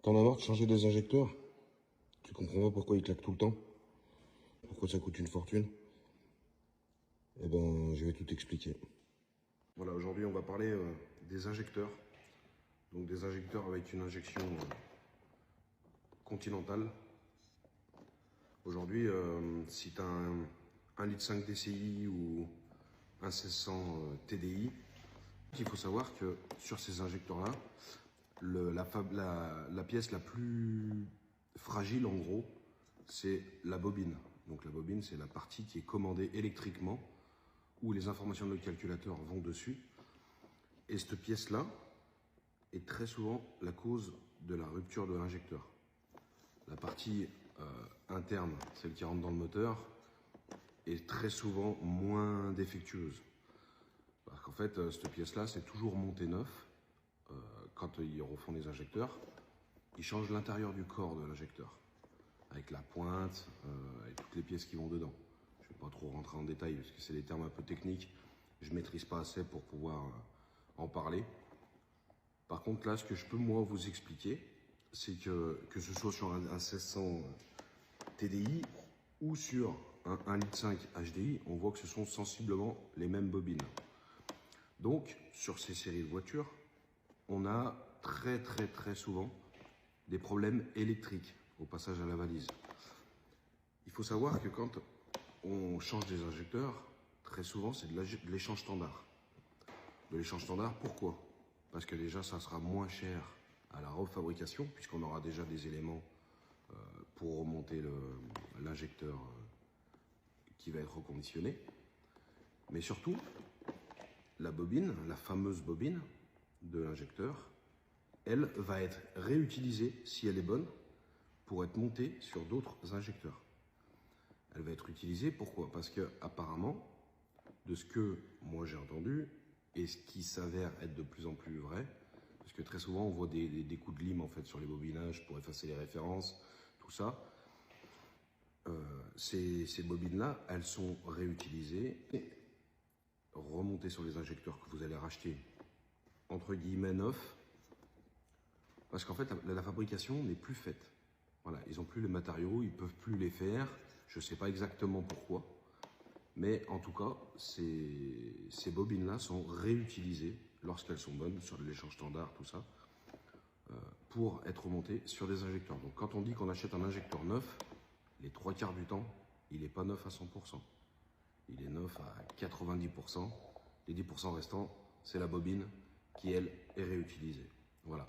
T'en as marre de changer des injecteurs? Tu comprends pas pourquoi ils claquent tout le temps? Pourquoi ça coûte une fortune? Eh ben, je vais tout expliquer. Voilà, aujourd'hui on va parler des injecteurs. Donc des injecteurs avec une injection continentale. Aujourd'hui, si tu as un 1,5 litre DCI ou un 1600 TDI, il faut savoir que sur ces injecteurs-là, la pièce la plus fragile en gros, c'est la bobine. Donc la bobine, c'est la partie qui est commandée électriquement, où les informations de notre calculateur vont dessus. Et cette pièce-là est très souvent la cause de la rupture de l'injecteur. La partie interne, celle qui rentre dans le moteur, est très souvent moins défectueuse. Parce qu'en fait, cette pièce-là, c'est toujours monté neuf. Quand ils refont les injecteurs, ils changent l'intérieur du corps de l'injecteur, avec la pointe et toutes les pièces qui vont dedans. Je ne vais pas trop rentrer en détail parce que c'est des termes un peu techniques. Je ne maîtrise pas assez pour pouvoir en parler. Par contre, là, ce que je peux moi vous expliquer, c'est que ce soit sur un 1600 TDI ou sur un 1,5 litre HDI, on voit que ce sont sensiblement les mêmes bobines. Donc, sur ces séries de voitures, on a très souvent des problèmes électriques au passage à la valise. Il faut savoir que quand on change des injecteurs, très souvent c'est de l'échange standard. De l'échange standard, pourquoi? Parce que déjà ça sera moins cher à la refabrication, puisqu'on aura déjà des éléments pour remonter l'injecteur qui va être reconditionné. Mais surtout, la bobine, la fameuse bobine de l'injecteur, elle va être réutilisée, si elle est bonne, pour être montée sur d'autres injecteurs. Elle va être utilisée, pourquoi? Parce que apparemment, de ce que moi j'ai entendu, et ce qui s'avère être de plus en plus vrai, parce que très souvent on voit des coups de lime en fait sur les bobinages pour effacer les références, tout ça. Ces bobines-là, elles sont réutilisées et remontées sur les injecteurs que vous allez racheter entre guillemets neufs, parce qu'en fait la fabrication n'est plus faite. Voilà, ils n'ont plus les matériaux, ils ne peuvent plus les faire. Je ne sais pas exactement pourquoi. Mais en tout cas, ces bobines-là sont réutilisées lorsqu'elles sont bonnes, sur l'échange standard, tout ça, pour être remontées sur des injecteurs. Donc quand on dit qu'on achète un injecteur neuf, les 3/4 du temps, il n'est pas neuf à 100%. Il est neuf à 90%. Les 10% restants, c'est la bobine qui, elle, est réutilisée. Voilà.